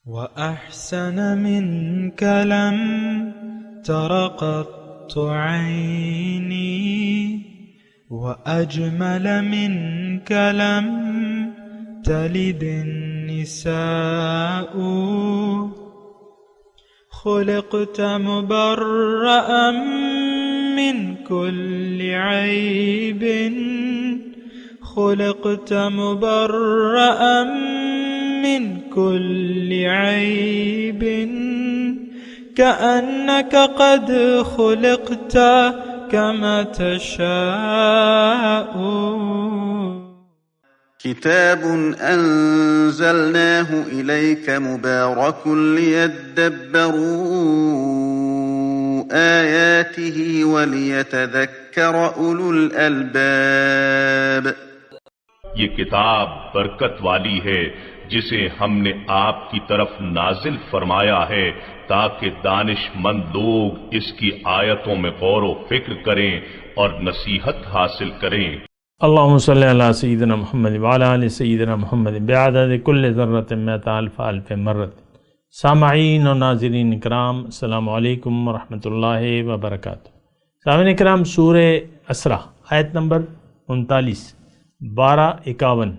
وأحسن منك لم تر قط عيني وأجمل منك لم تلد النساء خلقت مبرأ من كل عيب خلقت مبرأ من كل عيب كأنك قد خلقت كما تشاء. كتاب أنزلناه إليك مبارك ليدبروا آياته وليتذكر أولو الألباب. یہ کتاب برکت والی ہے جسے ہم نے آپ کی طرف نازل فرمایا ہے تاکہ دانش مند لوگ اس کی آیتوں میں غور و فکر کریں اور نصیحت حاصل کریں. اللہم صلی علی سیدنا محمد وعلی آل سیدنا محمد بعدد کل ذرۃ مئۃ الف الف مرۃ. سامعین و ناظرین اکرام، السلام علیکم ورحمۃ اللہ وبرکاتہ. سامعین اکرام، سورہ اسرا آیت نمبر 39 1251.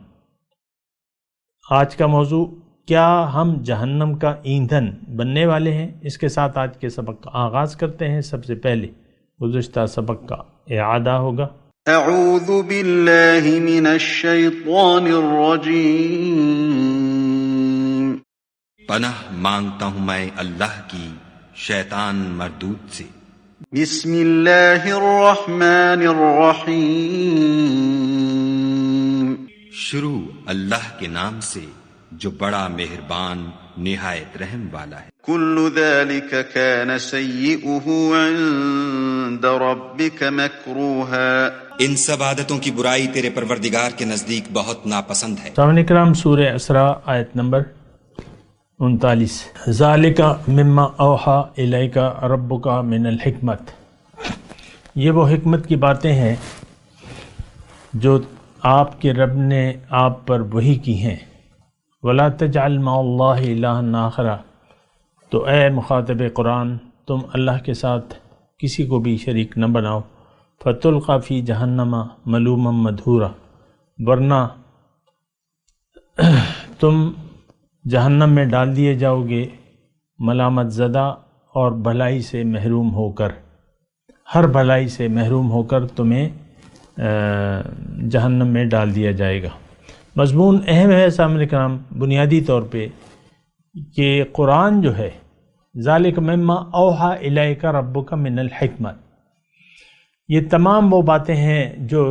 آج کا موضوع، کیا ہم جہنم کا ایندھن بننے والے ہیں؟ اس کے ساتھ آج کے سبق کا آغاز کرتے ہیں. سب سے پہلے گزشتہ سبق کا اعادہ ہوگا. اعوذ باللہ من الشیطان الرجیم. پناہ مانگتا ہوں میں اللہ کی شیطان مردود سے. بسم اللہ الرحمن الرحیم. شروع اللہ کے نام سے جو بڑا مہربان نہایت رحم والا ہے. کل ذلك كان سیئہ عند ربک مکروہا. ان سب عادتوں کی برائی تیرے پروردگار کے نزدیک بہت ناپسند ہے. سامعین اکرام، سورہ اسرا آیت نمبر 39. ذالک مما اوحی الیک ربک من الحکمت. یہ وہ حکمت کی باتیں ہیں جو آپ کے رب نے آپ پر وحی کی ہیں. ولا تجعل مع اللہ الہا آخر. تو اے مخاطب قرآن، تم اللہ کے ساتھ کسی کو بھی شریک نہ بناؤ. فتلقی فی جہنم ملوما مدحورا. ورنہ تم جہنم میں ڈال دیے جاؤ گے ملامت زدہ اور بھلائی سے محروم ہو کر. ہر بھلائی سے محروم ہو کر تمہیں جہنم میں ڈال دیا جائے گا. مضمون اہم ہے سامعین کرام بنیادی طور پہ کہ قرآن جو ہے ذالک مما اوحی الیک ربک من الحکمت، یہ تمام وہ باتیں ہیں جو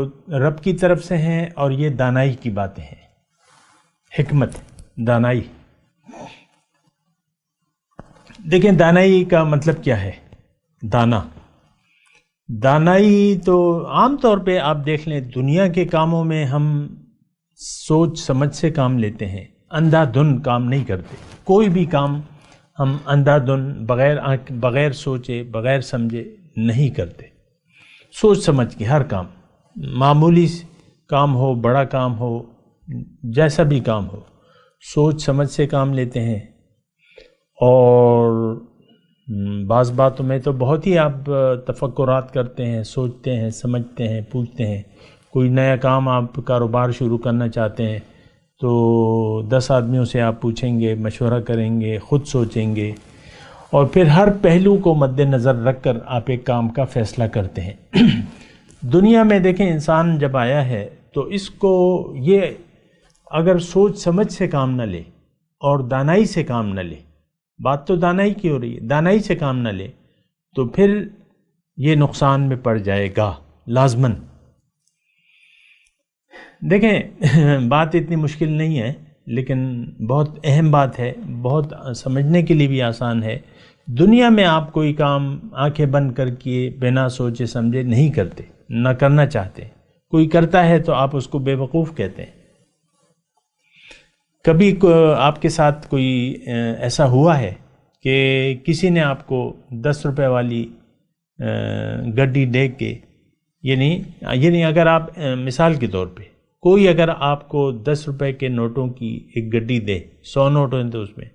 رب کی طرف سے ہیں اور یہ دانائی کی باتیں ہیں. حکمت، دانائی. دیکھیں دانائی کا مطلب کیا ہے. دانائی تو عام طور پہ آپ دیکھ لیں دنیا کے کاموں میں ہم سوچ سمجھ سے کام لیتے ہیں، اندھا دھن کام نہیں کرتے. کوئی بھی کام ہم اندھا دھن بغیر سوچے بغیر سمجھے نہیں کرتے. سوچ سمجھ کے ہر کام، معمولی کام ہو بڑا کام ہو جیسا بھی کام ہو، سوچ سمجھ سے کام لیتے ہیں. اور بعض باتوں میں تو بہت ہی آپ تفکرات کرتے ہیں، سوچتے ہیں، سمجھتے ہیں، پوچھتے ہیں. کوئی نیا کام آپ کاروبار شروع کرنا چاہتے ہیں تو 10 آدمیوں سے آپ پوچھیں گے، مشورہ کریں گے، خود سوچیں گے اور پھر ہر پہلو کو مد نظر رکھ کر آپ ایک کام کا فیصلہ کرتے ہیں. دنیا میں دیکھیں انسان جب آیا ہے تو اس کو یہ اگر سوچ سمجھ سے کام نہ لے اور دانائی سے کام نہ لے، بات تو دانائی کی ہو رہی ہے، دانائی سے کام نہ لے تو پھر یہ نقصان میں پڑ جائے گا لازماً. دیکھیں بات اتنی مشکل نہیں ہے لیکن بہت اہم بات ہے، بہت سمجھنے کے لیے بھی آسان ہے. دنیا میں آپ کوئی کام آنکھیں بند کر کے بنا سوچے سمجھے نہیں کرتے، نہ کرنا چاہتے. کوئی کرتا ہے تو آپ اس کو بے وقوف کہتے ہیں. کبھی آپ کے ساتھ کوئی ایسا ہوا ہے کہ کسی نے آپ کو 10 روپے والی گڈی دے کے، یعنی اگر آپ مثال کے طور پہ کوئی اگر آپ کو 10 روپے کے نوٹوں کی ایک گڈی دے، 100 نوٹ ہیں تو اس میں،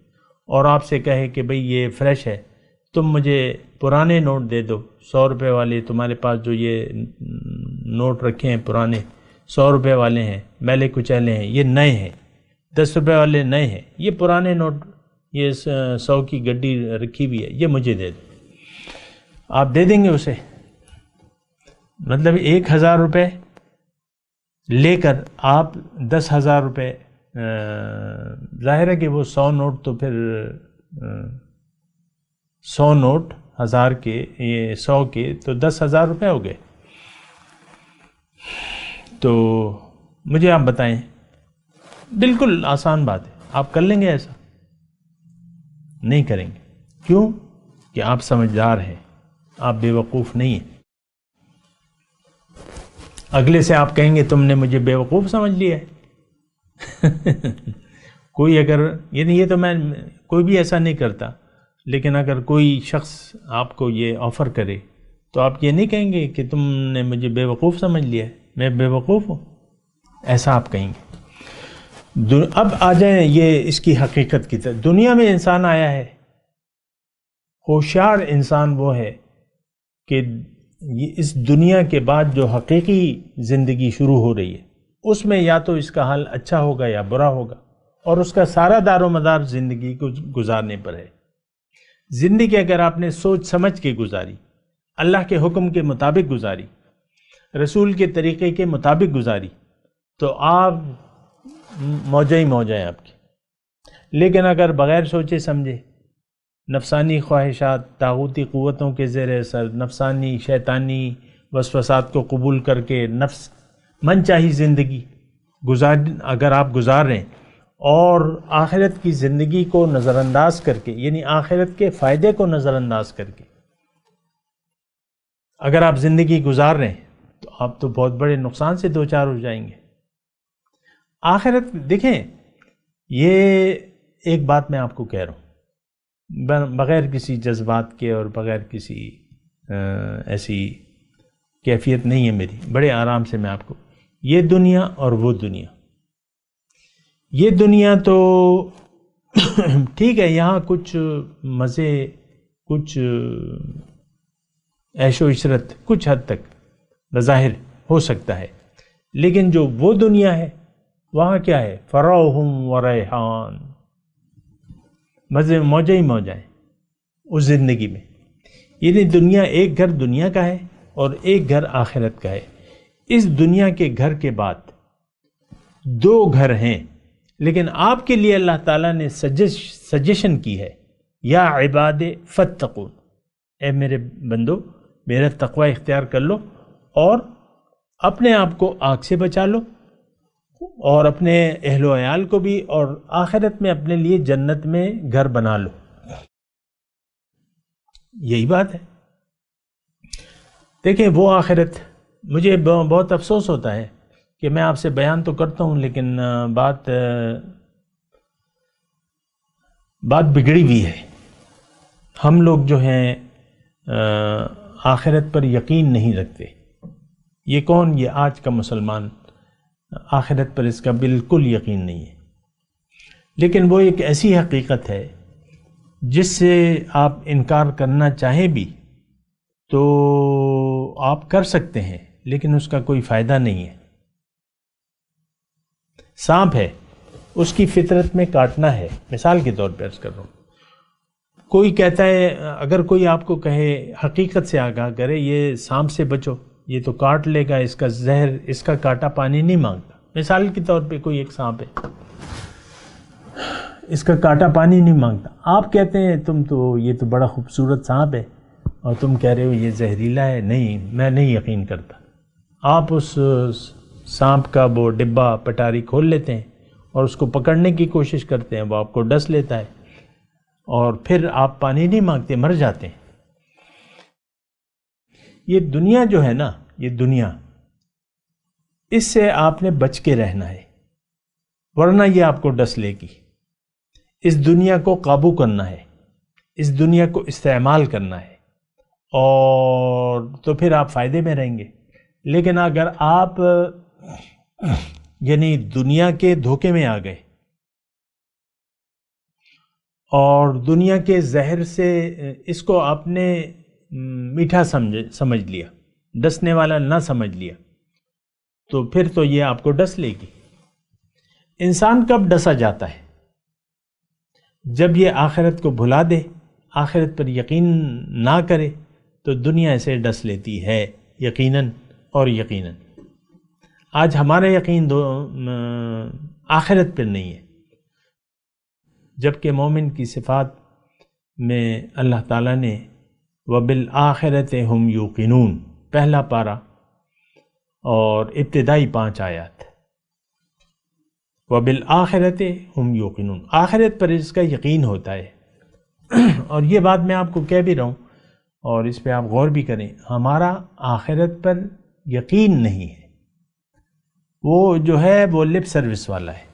اور آپ سے کہے کہ بھئی یہ فریش ہے، تم مجھے پرانے نوٹ دے دو، 100 روپے والے تمہارے پاس جو یہ نوٹ رکھے ہیں پرانے 100 روپے والے ہیں، میلے کچیلے ہیں، یہ نئے ہیں، 10 روپے والے نئے ہیں، یہ پرانے نوٹ، یہ 100 کی گڈی رکھی ہوئی ہے، یہ مجھے دے دو۔ آپ دے دیں گے اسے؟ مطلب 1000 روپے لے کر آپ 10,000 روپے، ظاہر ہے کہ وہ 100 نوٹ تو پھر 100 نوٹ 1000 کے، یہ 100 کے تو 10,000 روپے ہو گئے۔ تو مجھے آپ بتائیں، بالکل آسان بات ہے، آپ کر لیں گے ایسا؟ نہیں کریں گے۔ کیوں؟ کہ آپ سمجھدار ہیں، آپ بے وقوف نہیں ہیں۔ اگلے سے آپ کہیں گے تم نے مجھے بے وقوف سمجھ لیا ہے۔ کوئی اگر یہ تو میں کوئی بھی ایسا نہیں کرتا، لیکن اگر کوئی شخص آپ کو یہ آفر کرے تو آپ یہ نہیں کہیں گے کہ تم نے مجھے بے وقوف سمجھ لیا ہے، میں بے وقوف ہوں، ایسا آپ کہیں گے۔ اب آ جائیں یہ اس کی حقیقت کی طرف۔ دنیا میں انسان آیا ہے، ہوشیار انسان وہ ہے کہ اس دنیا کے بعد جو حقیقی زندگی شروع ہو رہی ہے اس میں یا تو اس کا حال اچھا ہوگا یا برا ہوگا، اور اس کا سارا دار و مدار زندگی کو گزارنے پر ہے۔ زندگی اگر آپ نے سوچ سمجھ کے گزاری، اللہ کے حکم کے مطابق گزاری، رسول کے طریقے کے مطابق گزاری، تو آپ موجہ ہی موجہ ہیں آپ کی۔ لیکن اگر بغیر سوچے سمجھے، نفسانی خواہشات، طاغوتی قوتوں کے زیر اثر، نفسانی شیطانی وسوسات کو قبول کر کے نفس من چاہی زندگی اگر آپ گزار رہے ہیں، اور آخرت کی زندگی کو نظر انداز کر کے، یعنی آخرت کے فائدے کو نظر انداز کر کے اگر آپ زندگی گزار رہے ہیں، تو آپ تو بہت بڑے نقصان سے دوچار ہو جائیں گے۔ آخرت دیکھیں، یہ ایک بات میں آپ کو کہہ رہا ہوں بغیر کسی جذبات کے اور بغیر کسی ایسی کیفیت نہیں ہے میری، بڑے آرام سے میں آپ کو، یہ دنیا اور وہ دنیا، یہ دنیا تو ٹھیک ہے، یہاں کچھ مزے، کچھ عیش و عشرت کچھ حد تک بظاہر ہو سکتا ہے، لیکن جو وہ دنیا ہے وہاں کیا ہے؟ فروح و ریحان، مزے موجہ ہی موجہ ہیں اس زندگی میں۔ یعنی دنیا، ایک گھر دنیا کا ہے اور ایک گھر آخرت کا ہے۔ اس دنیا کے گھر کے بعد 2 گھر ہیں، لیکن آپ کے لیے اللہ تعالیٰ نے سجیشن کی ہے، یا عباد فاتقون، اے میرے بندو میرا تقوی اختیار کر لو اور اپنے آپ کو آگ سے بچا لو، اور اپنے اہل و عیال کو بھی، اور آخرت میں اپنے لیے جنت میں گھر بنا لو۔ یہی بات ہے۔ دیکھیں وہ آخرت، مجھے بہت افسوس ہوتا ہے کہ میں آپ سے بیان تو کرتا ہوں، لیکن بات بگڑی ہوئی ہے۔ ہم لوگ جو ہیں آخرت پر یقین نہیں رکھتے۔ یہ کون؟ یہ آج کا مسلمان آخرت پر اس کا بالکل یقین نہیں ہے۔ لیکن وہ ایک ایسی حقیقت ہے جس سے آپ انکار کرنا چاہیں بھی تو آپ کر سکتے ہیں، لیکن اس کا کوئی فائدہ نہیں ہے۔ سانپ ہے، اس کی فطرت میں کاٹنا ہے، مثال کے طور پر عرض کر رہا ہوں۔ کوئی کہتا ہے، اگر کوئی آپ کو کہے، حقیقت سے آگاہ کرے، یہ سانپ سے بچو، یہ تو کاٹ لے گا، اس کا زہر، اس کا کاٹا پانی نہیں مانگتا۔ مثال کے طور پہ کوئی ایک سانپ ہے، اس کا کاٹا پانی نہیں مانگتا، آپ کہتے ہیں تم تو، یہ تو بڑا خوبصورت سانپ ہے، اور تم کہہ رہے ہو یہ زہریلا ہے۔ نہیں، میں نہیں یقین کرتا۔ آپ اس سانپ کا وہ ڈبہ پٹاری کھول لیتے ہیں اور اس کو پکڑنے کی کوشش کرتے ہیں، وہ آپ کو ڈس لیتا ہے، اور پھر آپ پانی نہیں مانگتے، مر جاتے ہیں۔ یہ دنیا جو ہے نا، یہ دنیا، اس سے آپ نے بچ کے رہنا ہے، ورنہ یہ آپ کو ڈس لے گی۔ اس دنیا کو قابو کرنا ہے، اس دنیا کو استعمال کرنا ہے، اور تو پھر آپ فائدے میں رہیں گے۔ لیکن اگر آپ یعنی دنیا کے دھوکے میں آ گئے اور دنیا کے زہر سے اس کو آپ نے میٹھا سمجھ لیا، ڈسنے والا نہ سمجھ لیا، تو پھر تو یہ آپ کو ڈس لے گی۔ انسان کب ڈسا جاتا ہے؟ جب یہ آخرت کو بھلا دے، آخرت پر یقین نہ کرے، تو دنیا اسے ڈس لیتی ہے یقیناً اور یقیناً۔ آج ہمارا یقین آخرت پر نہیں ہے، جبکہ مومن کی صفات میں اللہ تعالیٰ نے وَبِالْآخِرَةِ هُمْ يُوقِنُونَ پہلا پارہ اور ابتدائی 5 آیات، وَبِالْآخِرَةِ هُمْ يُوقِنُونَ، آخرت پر اس کا یقین ہوتا ہے۔ اور یہ بات میں آپ کو کہہ بھی رہا ہوں اور اس پہ آپ غور بھی کریں، ہمارا آخرت پر یقین نہیں ہے، وہ جو ہے وہ لپ سروس والا ہے،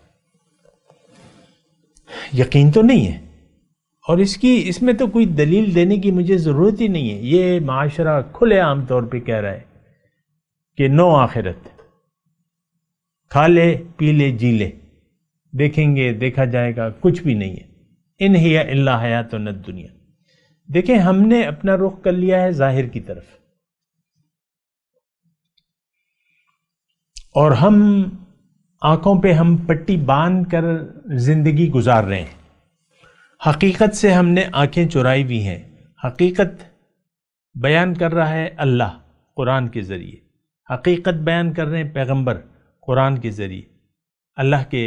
یقین تو نہیں ہے۔ اور اس میں تو کوئی دلیل دینے کی مجھے ضرورت ہی نہیں ہے، یہ معاشرہ کھلے عام طور پہ کہہ رہا ہے کہ نو آخرت، کھا لے پی لے جی لے، دیکھیں گے دیکھا جائے گا، کچھ بھی نہیں ہے، ان ہی الا حیاتنا الدنیا۔ دیکھیں ہم نے اپنا رخ کر لیا ہے ظاہر کی طرف، اور ہم آنکھوں پہ ہم پٹی باندھ کر زندگی گزار رہے ہیں۔ حقیقت سے ہم نے آنکھیں چرائی بھی ہیں۔ حقیقت بیان کر رہا ہے اللہ قرآن کے ذریعے، حقیقت بیان کر رہے ہیں پیغمبر قرآن کے ذریعے، اللہ کے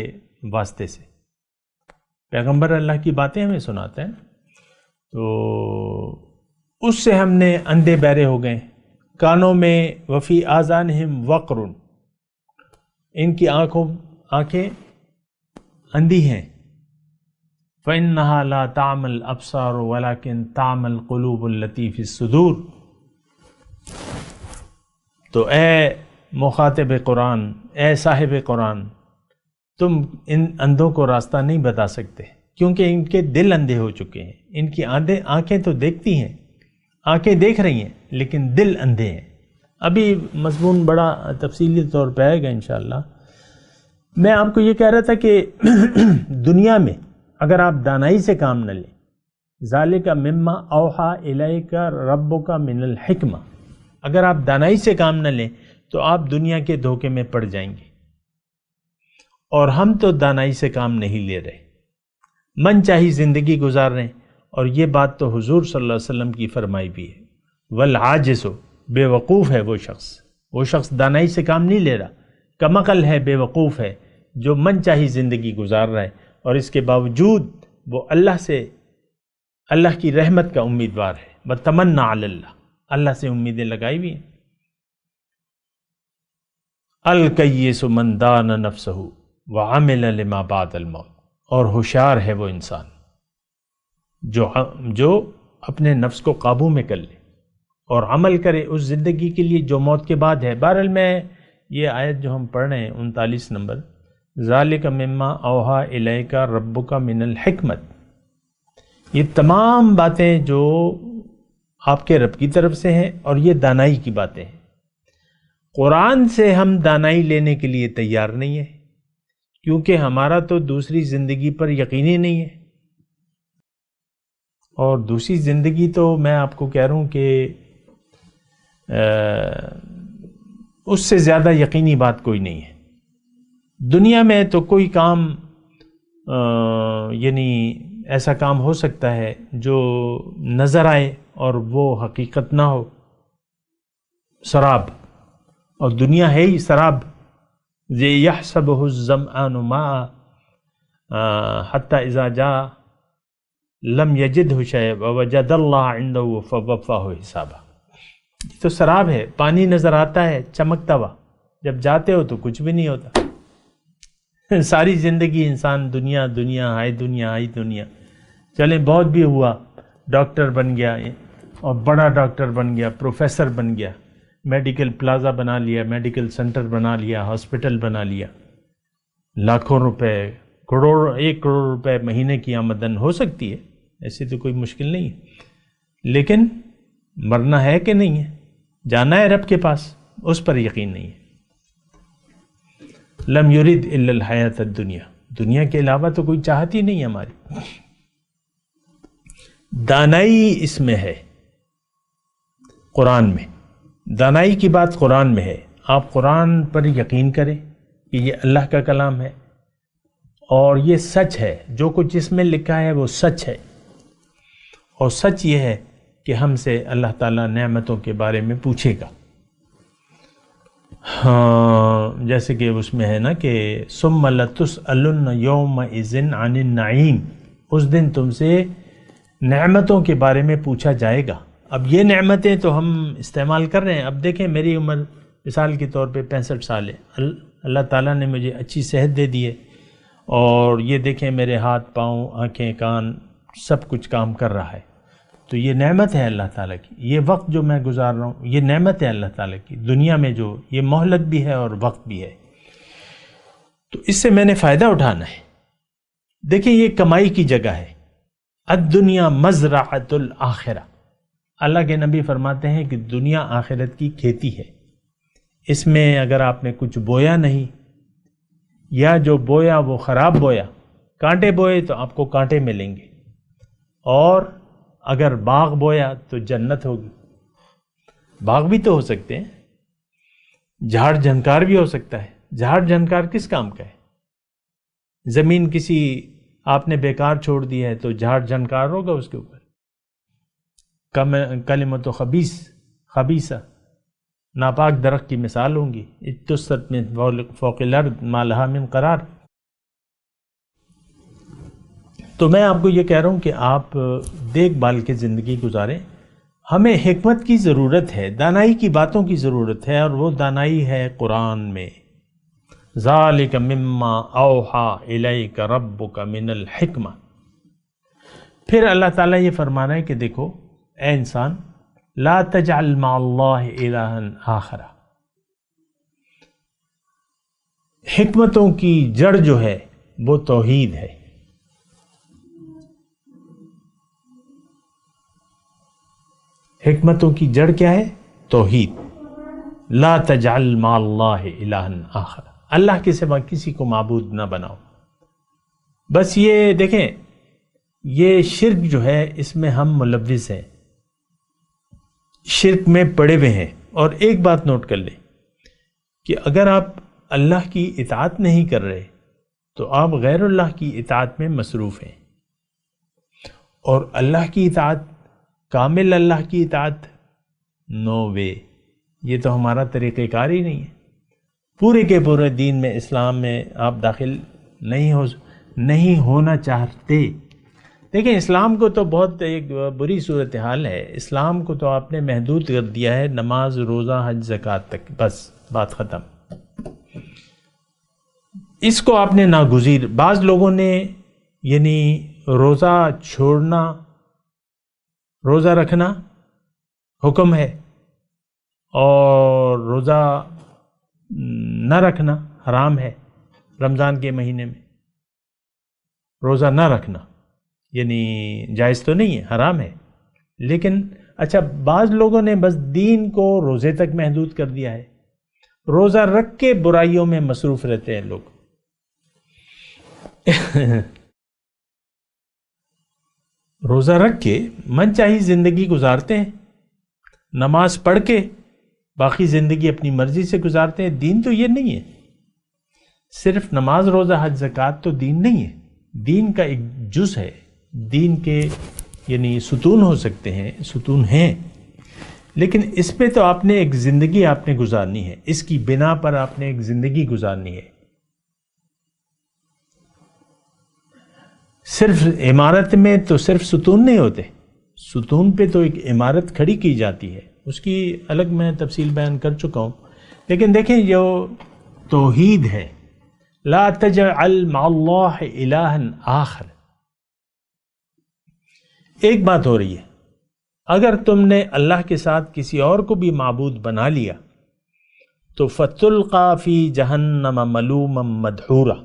واسطے سے۔ پیغمبر اللہ کی باتیں ہمیں سناتے ہیں، تو اس سے ہم نے اندھے بہرے ہو گئے، کانوں میں وفی آذانہم وقر، ان کی آنکھیں اندھی ہیں، فَإِنَّهَا لَا تَعْمَى الْأَبْصَارُ وَلَكِنْ تَعْمَى الْقُلُوبُ الَّتِي فِي الصُّدُورِ۔ تو اے مخاطب قرآن، اے صاحب قرآن، تم ان اندھوں کو راستہ نہیں بتا سکتے، کیونکہ ان کے دل اندھے ہو چکے ہیں۔ ان کی آنکھیں تو دیکھتی ہیں، آنکھیں دیکھ رہی ہیں، لیکن دل اندھے ہیں۔ ابھی مضمون بڑا تفصیلی طور پہ آئے گا انشاءاللہ۔ میں آپ کو یہ کہہ رہا تھا کہ دنیا میں اگر آپ دانائی سے کام نہ لیں، ذالک مما اوحا الیک ربک من الحکمہ، اگر آپ دانائی سے کام نہ لیں تو آپ دنیا کے دھوکے میں پڑ جائیں گے، اور ہم تو دانائی سے کام نہیں لے رہے، من چاہی زندگی گزار رہے ہیں۔ اور یہ بات تو حضور صلی اللہ علیہ وسلم کی فرمائی بھی ہے، والعاجز، بے وقوف ہے وہ شخص دانائی سے کام نہیں لے رہا، کمعقل ہے، بے وقوف ہے، جو من چاہی زندگی گزار رہا ہے، اور اس کے باوجود وہ اللہ کی رحمت کا امیدوار ہے، بتمنا علی اللہ، اللہ سے امیدیں لگائی ہوئی ہیں۔ الکیس من دان نفسہ وعمل لما بعد الموت، اور ہوشیار ہے وہ انسان جو اپنے نفس کو قابو میں کر لے اور عمل کرے اس زندگی کے لیے جو موت کے بعد ہے۔ بہرحال میں یہ آیت جو ہم پڑھ رہے ہیں 39 نمبر، ذالک مما اوحا الیک ربک من الحکمت، یہ تمام باتیں جو آپ کے رب کی طرف سے ہیں، اور یہ دانائی کی باتیں ہیں۔ قرآن سے ہم دانائی لینے کے لیے تیار نہیں ہیں، کیونکہ ہمارا تو دوسری زندگی پر یقین ہی نہیں ہے، اور دوسری زندگی تو میں آپ کو کہہ رہا ہوں کہ اس سے زیادہ یقینی بات کوئی نہیں ہے۔ دنیا میں تو کوئی کام یعنی ایسا کام ہو سکتا ہے جو نظر آئے اور وہ حقیقت نہ ہو، سراب، اور دنیا ہے ہی سراب، یحسبہ الظمآن ماء حتی اذا جاء لم یجدہ شیئا ووجد اللہ عندہ فوفاہ حسابہ۔ یہ تو سراب ہے، پانی نظر آتا ہے چمکتا ہوا، جب جاتے ہو تو کچھ بھی نہیں ہوتا۔ ساری زندگی انسان دنیا دنیا ہائے دنیا ہائے دنیا، چلیں بہت بھی ہوا، ڈاکٹر بن گیا اور بڑا ڈاکٹر بن گیا، پروفیسر بن گیا، میڈیکل پلازا بنا لیا، میڈیکل سینٹر بنا لیا، ہاسپٹل بنا لیا، لاکھوں روپے، کروڑ، 1 کروڑ روپے مہینے کی آمدن ہو سکتی ہے، ایسی تو کوئی مشکل نہیں ہے، لیکن مرنا ہے کہ نہیں ہے، جانا ہے رب کے پاس، اس پر یقین نہیں ہے۔ لم یرید الا الحیات الدنیا، دنیا کے علاوہ تو کوئی چاہت ہی نہیں ہماری۔ دانائی اس میں ہے، قرآن میں دانائی کی بات قرآن میں ہے۔ آپ قرآن پر یقین کریں کہ یہ اللہ کا کلام ہے اور یہ سچ ہے، جو کچھ اس میں لکھا ہے وہ سچ ہے، اور سچ یہ ہے کہ ہم سے اللہ تعالیٰ نعمتوں کے بارے میں پوچھے گا۔ ہاں، جیسے کہ اس میں ہے نا کہ ثم لتسألن یومئذ عن النعیم، اس دن تم سے نعمتوں کے بارے میں پوچھا جائے گا۔ اب یہ نعمتیں تو ہم استعمال کر رہے ہیں۔ اب دیکھیں میری عمر مثال کے طور پہ 65 سال ہے، اللہ تعالیٰ نے مجھے اچھی صحت دے دی ہے، اور یہ دیکھیں میرے ہاتھ پاؤں آنکھیں کان سب کچھ کام کر رہا ہے، تو یہ نعمت ہے اللہ تعالیٰ کی۔ یہ وقت جو میں گزار رہا ہوں یہ نعمت ہے اللہ تعالیٰ کی، دنیا میں جو یہ مہلت بھی ہے اور وقت بھی ہے، تو اس سے میں نے فائدہ اٹھانا ہے۔ دیکھیں یہ کمائی کی جگہ ہے، الدنیا مزرعۃ الآخرہ، اللہ کے نبی فرماتے ہیں کہ دنیا آخرت کی کھیتی ہے۔ اس میں اگر آپ نے کچھ بویا نہیں، یا جو بویا وہ خراب بویا، کانٹے بوئے تو آپ کو کانٹے ملیں گے، اور اگر باغ بویا تو جنت ہوگی۔ باغ بھی تو ہو سکتے ہیں، جھاڑ جھنکار بھی ہو سکتا ہے۔ جھاڑ جھنکار کس کام کا ہے؟ زمین کسی آپ نے بیکار چھوڑ دی ہے تو جھاڑ جھنکار ہوگا اس کے اوپر۔ کلمۃ خبیثہ، ناپاک درخت کی مثال ہوں گی، اجتثت من فوق الارض ما لہا من قرار۔ تو میں آپ کو یہ کہہ رہا ہوں کہ آپ دیکھ بھال کے زندگی گزاریں۔ ہمیں حکمت کی ضرورت ہے، دانائی کی باتوں کی ضرورت ہے، اور وہ دانائی ہے قرآن میں۔ ذالک مما اوحی الیک ربک من الحکمہ۔ پھر اللہ تعالیٰ یہ فرمانا ہے کہ دیکھو اے انسان، لا تجعل مع اللہ الہا آخر۔ حکمتوں کی جڑ جو ہے وہ توحید ہے۔ حکمتوں کی جڑ کیا ہے؟ توحید۔ لا تجعل مع اللہ الہا آخر، اللہ کے سوا کسی کو معبود نہ بناؤ۔ بس یہ دیکھیں، یہ شرک جو ہے اس میں ہم ملوث ہیں، شرک میں پڑے ہوئے ہیں۔ اور ایک بات نوٹ کر لیں کہ اگر آپ اللہ کی اطاعت نہیں کر رہے تو آپ غیر اللہ کی اطاعت میں مصروف ہیں، اور اللہ کی اطاعت، کامل اللہ کی اطاعت، نو وے، یہ تو ہمارا طریقہ کار ہی نہیں ہے۔ پورے کے پورے دین میں، اسلام میں آپ داخل نہیں ہونا چاہتے۔ دیکھیں اسلام کو تو بہت ایک بری صورتحال ہے، اسلام کو تو آپ نے محدود کر دیا ہے نماز، روزہ، حج، زکوٰۃ تک، بس بات ختم۔ اس کو آپ نے ناگزیر، بعض لوگوں نے یعنی روزہ چھوڑنا، روزہ رکھنا حکم ہے، اور روزہ نہ رکھنا حرام ہے۔ رمضان کے مہینے میں روزہ نہ رکھنا یعنی جائز تو نہیں ہے، حرام ہے۔ لیکن اچھا، بعض لوگوں نے بس دین کو روزے تک محدود کر دیا ہے، روزہ رکھ کے برائیوں میں مصروف رہتے ہیں لوگ۔ روزہ رکھ کے من چاہی زندگی گزارتے ہیں، نماز پڑھ کے باقی زندگی اپنی مرضی سے گزارتے ہیں۔ دین تو یہ نہیں ہے، صرف نماز، روزہ، حج، زکوٰۃ تو دین نہیں ہے، دین کا ایک جز ہے۔ دین کے یعنی ستون ہو سکتے ہیں، ستون ہیں، لیکن اس پہ تو آپ نے ایک زندگی آپ نے گزارنی ہے، اس کی بنا پر آپ نے ایک زندگی گزارنی ہے۔ صرف عمارت میں تو صرف ستون نہیں ہوتے، ستون پہ تو ایک عمارت کھڑی کی جاتی ہے، اس کی الگ میں تفصیل بیان کر چکا ہوں۔ لیکن دیکھیں جو توحید ہے، لا تجعل مع اللہ الہا آخر، ایک بات ہو رہی ہے، اگر تم نے اللہ کے ساتھ کسی اور کو بھی معبود بنا لیا تو فَتُلْقَى فِي جَهَنَّمَ مَلُومًا مَدْحُورًا،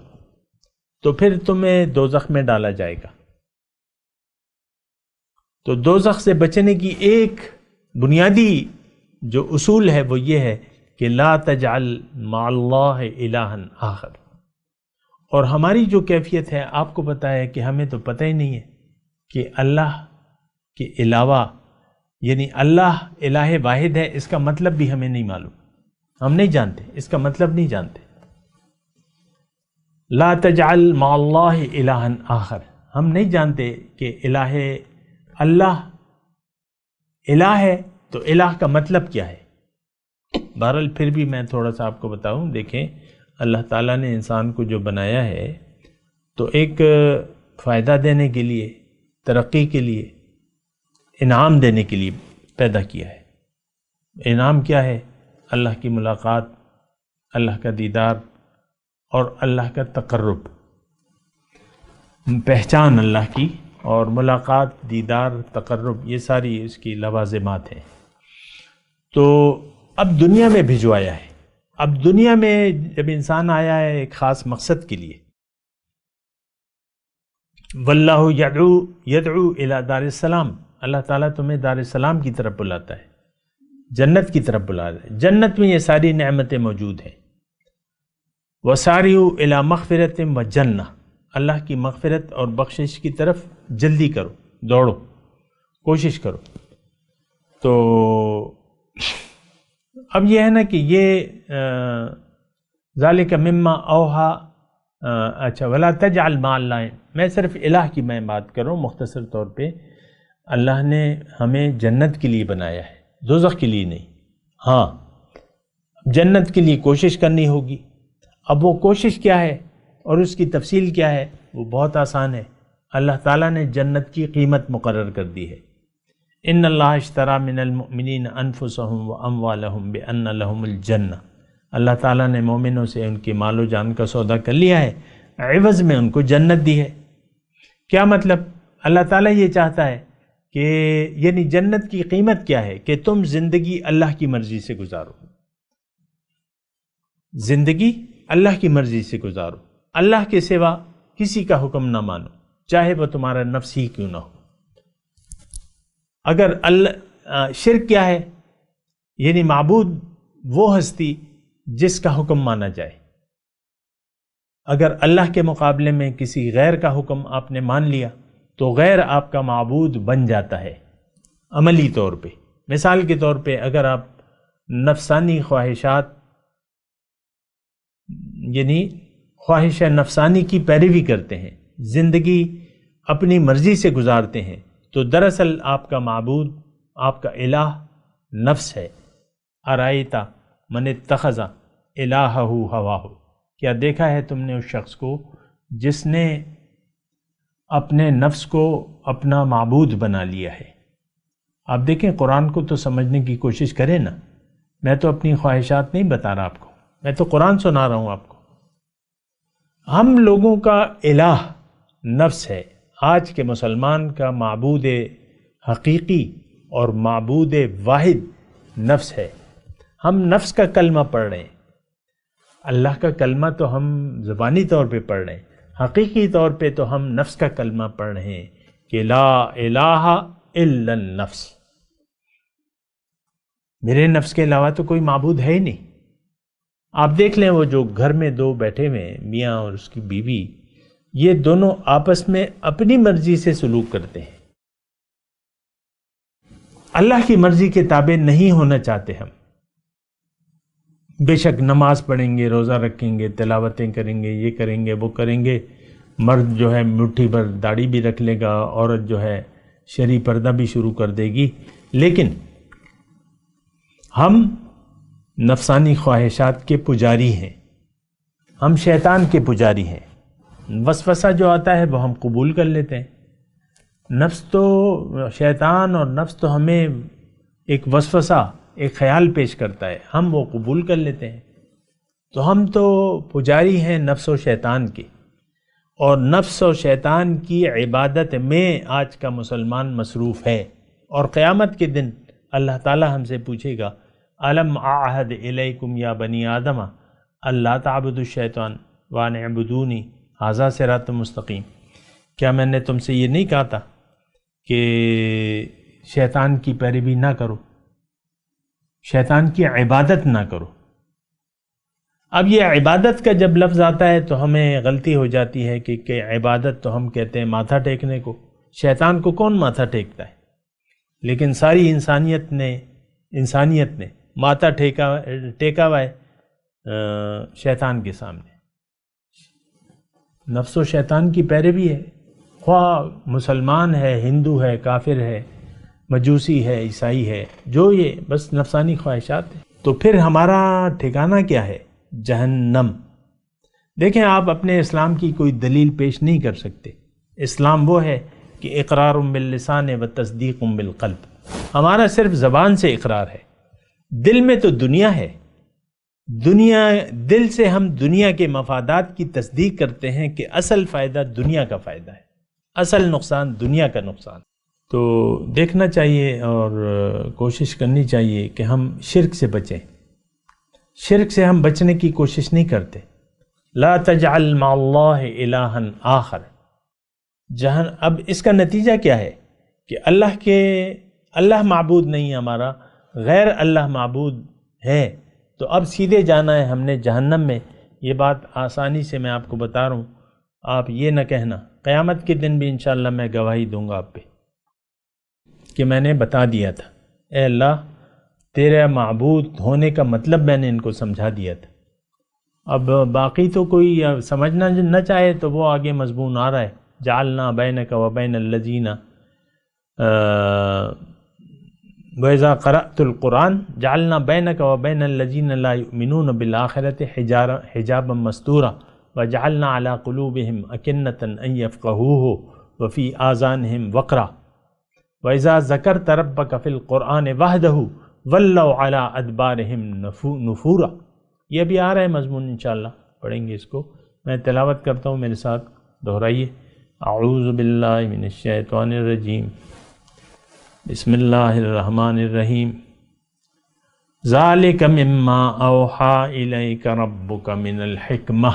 تو پھر تمہیں دوزخ میں ڈالا جائے گا۔ تو دوزخ سے بچنے کی ایک بنیادی جو اصول ہے وہ یہ ہے کہ لا تجعل مع اللہ الہا آخر۔ اور ہماری جو کیفیت ہے آپ کو پتہ ہے کہ ہمیں تو پتہ ہی نہیں ہے کہ اللہ کے علاوہ یعنی اللہ الہ واحد ہے، اس کا مطلب بھی ہمیں نہیں معلوم، ہم نہیں جانتے، اس کا مطلب نہیں جانتے۔ لا تجعل مع اللہ الہا آخر، ہم نہیں جانتے کہ اللہ الہ ہے تو الہ کا مطلب کیا ہے۔ بہرحال پھر بھی میں تھوڑا سا آپ کو بتاؤں، دیکھیں اللہ تعالیٰ نے انسان کو جو بنایا ہے تو ایک فائدہ دینے کے لیے، ترقی کے لیے، انعام دینے کے لیے پیدا کیا ہے۔ انعام کیا ہے؟ اللہ کی ملاقات، اللہ کا دیدار اور اللہ کا تقرب، پہچان اللہ کی، اور ملاقات، دیدار، تقرب، یہ ساری اس کی لوازمات ہیں۔ تو اب دنیا میں بھجوایا ہے، اب دنیا میں جب انسان آیا ہے ایک خاص مقصد کے لیے، واللہ یدعو الی دار السلام، اللہ تعالیٰ تمہیں دار السلام کی طرف بلاتا ہے، جنت کی طرف بلاتا ہے۔ جنت میں یہ ساری نعمتیں موجود ہیں۔ وسارعوا الی مغفرۃ وجنہ، اللہ کی مغفرت اور بخشش کی طرف جلدی کرو، دوڑو، کوشش کرو۔ تو اب یہ ہے نا کہ یہ ذالک مما اوحا، اچھا ولا تجعل مع اللہ، میں صرف الہ کی میں بات کر رہا ہوں مختصر طور پہ۔ اللہ نے ہمیں جنت کے لیے بنایا ہے، دوزخ کے لیے نہیں۔ ہاں جنت کے لیے کوشش کرنی ہوگی۔ اب وہ کوشش کیا ہے اور اس کی تفصیل کیا ہے؟ وہ بہت آسان ہے۔ اللہ تعالیٰ نے جنت کی قیمت مقرر کر دی ہے۔ ان اللہ اشتری من المؤمنین انفسهم واموالهم بان لهم الجنہ، اللہ تعالیٰ نے مومنوں سے ان کے مال و جان کا سودا کر لیا ہے، عوض میں ان کو جنت دی ہے۔ کیا مطلب؟ اللہ تعالیٰ یہ چاہتا ہے کہ یعنی جنت کی قیمت کیا ہے کہ تم زندگی اللہ کی مرضی سے گزارو، زندگی اللہ کی مرضی سے گزارو، اللہ کے سوا کسی کا حکم نہ مانو، چاہے وہ تمہارا نفس ہی کیوں نہ ہو۔ اگر شرک کیا ہے؟ یعنی معبود وہ ہستی جس کا حکم مانا جائے۔ اگر اللہ کے مقابلے میں کسی غیر کا حکم آپ نے مان لیا تو غیر آپ کا معبود بن جاتا ہے عملی طور پہ۔ مثال کے طور پہ اگر آپ نفسانی خواہشات یعنی خواہش نفسانی کی پیروی کرتے ہیں، زندگی اپنی مرضی سے گزارتے ہیں، تو دراصل آپ کا معبود، آپ کا الہ نفس ہے۔ ارائیتا من اتخذ الہہ ہواہ، کیا دیکھا ہے تم نے اس شخص کو جس نے اپنے نفس کو اپنا معبود بنا لیا ہے؟ آپ دیکھیں قرآن کو تو سمجھنے کی کوشش کریں نا، میں تو اپنی خواہشات نہیں بتا رہا آپ کو، میں تو قرآن سنا رہا ہوں آپ کو۔ ہم لوگوں کا الہ نفس ہے۔ آج کے مسلمان کا معبود حقیقی اور معبود واحد نفس ہے۔ ہم نفس کا کلمہ پڑھ رہے ہیں، اللہ کا کلمہ تو ہم زبانی طور پہ پڑھ رہے ہیں، حقیقی طور پہ تو ہم نفس کا کلمہ پڑھ رہے ہیں کہ لا الہ الا النفس، میرے نفس کے علاوہ تو کوئی معبود ہے ہی نہیں۔ آپ دیکھ لیں وہ جو گھر میں دو بیٹھے ہوئے ہیں، میاں اور اس کی بیوی، یہ دونوں آپس میں اپنی مرضی سے سلوک کرتے ہیں، اللہ کی مرضی کے تابع نہیں ہونا چاہتے ہم۔ بے شک نماز پڑھیں گے، روزہ رکھیں گے، تلاوتیں کریں گے، یہ کریں گے، وہ کریں گے، مرد جو ہے مٹھی بھر داڑھی بھی رکھ لے گا، عورت جو ہے شرعی پردہ بھی شروع کر دے گی، لیکن ہم نفسانی خواہشات کے پجاری ہیں، ہم شیطان کے پجاری ہیں۔ وسوسہ جو آتا ہے وہ ہم قبول کر لیتے ہیں۔ نفس تو شیطان اور نفس تو ہمیں ایک وسوسہ، ایک خیال پیش کرتا ہے، ہم وہ قبول کر لیتے ہیں۔ تو ہم تو پجاری ہیں نفس و شیطان کے، اور نفس و شیطان کی عبادت میں آج کا مسلمان مصروف ہے۔ اور قیامت کے دن اللہ تعالی ہم سے پوچھے گا الم اعہد الیکم یا بنی آدم اللہ تعبدوا الشیطان وان اعبدونی ھذا صراط مستقیم، کیا میں نے تم سے یہ نہیں کہا تھا کہ شیطان کی پیروی نہ کرو، شیطان کی عبادت نہ کرو؟ اب یہ عبادت کا جب لفظ آتا ہے تو ہمیں غلطی ہو جاتی ہے کہ عبادت تو ہم کہتے ہیں ماتھا ٹیکنے کو، شیطان کو کون ماتھا ٹیکتا ہے؟ لیکن ساری انسانیت نے ماتھا ٹیکا ہوا ہے شیطان کے سامنے. نفس و شیطان کی پیروی ہے، خواہ مسلمان ہے، ہندو ہے، کافر ہے، مجوسی ہے، عیسائی ہے، جو یہ بس نفسانی خواہشات ہیں. تو پھر ہمارا ٹھکانہ کیا ہے؟ جہنم. دیکھیں، آپ اپنے اسلام کی کوئی دلیل پیش نہیں کر سکتے. اسلام وہ ہے کہ اقرار باللسان و تصدیق بالقلب. ہمارا صرف زبان سے اقرار ہے، دل میں تو دنیا ہے. دل سے ہم دنیا کے مفادات کی تصدیق کرتے ہیں کہ اصل فائدہ دنیا کا فائدہ ہے، اصل نقصان دنیا کا نقصان. تو دیکھنا چاہیے اور کوشش کرنی چاہیے کہ ہم شرک سے بچیں. شرک سے ہم بچنے کی کوشش نہیں کرتے. لا تجعل مع اللہ الہا آخر. اب اس کا نتیجہ کیا ہے کہ اللہ معبود نہیں ہے ہمارا، غیر اللہ معبود ہے. تو اب سیدھے جانا ہے ہم نے جہنم میں. یہ بات آسانی سے میں آپ کو بتا رہا ہوں. آپ یہ نہ کہنا، قیامت کے دن بھی انشاءاللہ میں گواہی دوں گا آپ پہ کہ میں نے بتا دیا تھا. اے اللہ، تیرے معبود ہونے کا مطلب میں نے ان کو سمجھا دیا تھا. اب باقی تو کوئی سمجھنا نہ چاہے تو وہ آگے مضمون آ رہا ہے. جعلنا بینک و بین الذین وَإِذَا قَرَأْتُ الْقُرْآنَ جَعَلْنَا بَيْنَكَ وَبَيْنَ الَّذِينَ لَا يُؤْمِنُونَ بِالْآخِرَةِ حِجَابًا مَسْتُورًا وَجَعَلْنَا عَلَىٰ قُلُوبِهِمْ أَكِنَّةً أَن يَفْقَهُوهُ وَفِي آذَانِهِمْ وَقْرًا وَإِذَا ذَكَرْتَ رَبَّكَ فِي الْقُرْآنِ وَحْدَهُ وَلَّوْا عَلَىٰ أَدْبَارِهِمْ نُفُورًا. یہ بھی آ رہا ہے مضمون، انشاءاللہ پڑھیں گے اس کو. میں تلاوت کرتا ہوں، میرے ساتھ دہرائیے. اعوذ باللہ من الشیطان الرجیم، بسم اللہ الرحمن الرحیم. ذالک مما اوحی الیک ربک من الحکمہ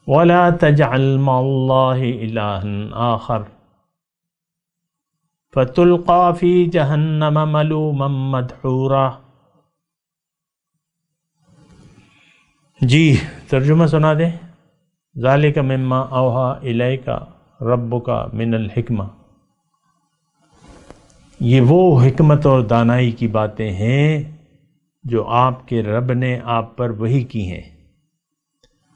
ولا تجعل مع اللہ الہا آخر فتلقى فی جہنم ملوما مدحورا. جی ترجمہ سنا دیں. ذالک مما اوحی الیک ربک من الحکمہ، یہ وہ حکمت اور دانائی کی باتیں ہیں جو آپ کے رب نے آپ پر وحی کی ہیں.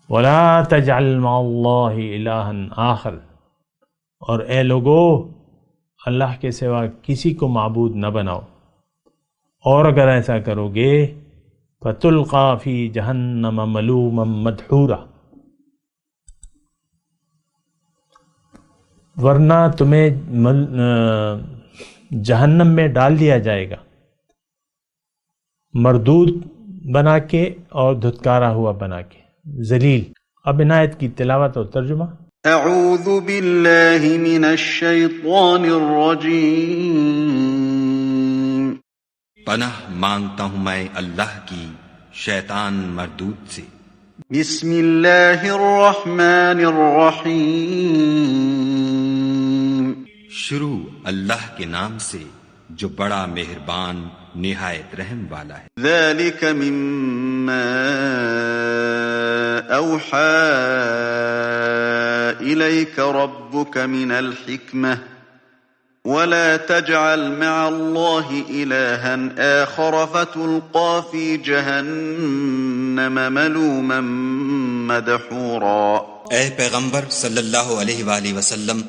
وَلَا تَجْعَلْ مَعَ اللَّهِ إِلَٰهًا آخر، اور اے لوگو، اللہ کے سوا کسی کو معبود نہ بناؤ، اور اگر ایسا کرو گے فَتُلْقَىٰ فِي جَهَنَّمَ مَلُومًا مَدْحُورًا، ورنہ تمہیں جہنم میں ڈال دیا جائے گا مردود بنا کے اور دھتکارا ہوا بنا کے، ذلیل. اب ان آیت کی تلاوت اور ترجمہ. اعوذ باللہ من الشیطان الرجیم. پناہ مانگتا ہوں میں اللہ کی شیطان مردود سے. بسم اللہ الرحمن الرحیم. شروع اللہ کے نام سے جو بڑا مہربان نہایت رحم والا ہے. ذالک مما اوحی الیک ربک من الحکمہ ولا تجعل مع اللہ الہا آخر فتلقى فی جہنم ملوما مدحورا. اے پیغمبر صلی اللہ علیہ وآلہ وسلم،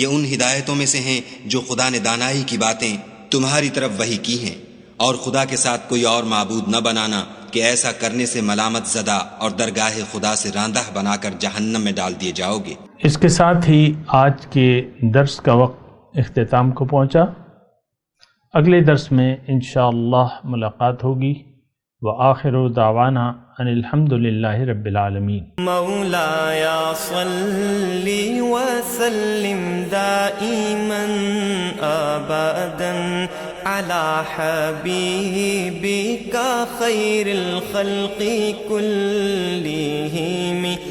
یہ ان ہدایتوں میں سے ہیں جو خدا نے دانائی کی باتیں تمہاری طرف وحی کی ہیں، اور خدا کے ساتھ کوئی اور معبود نہ بنانا کہ ایسا کرنے سے ملامت زدہ اور درگاہ خدا سے راندہ بنا کر جہنم میں ڈال دیے جاؤ گے. اس کے ساتھ ہی آج کے درس کا وقت اختتام کو پہنچا. اگلے درس میں انشاءاللہ ملاقات ہوگی. وآخر دعوانا ان الحمد للہ رب العالمین. مولایا صلی وسلم دائما ابدا على حبیبک خیر الخلق كلهم.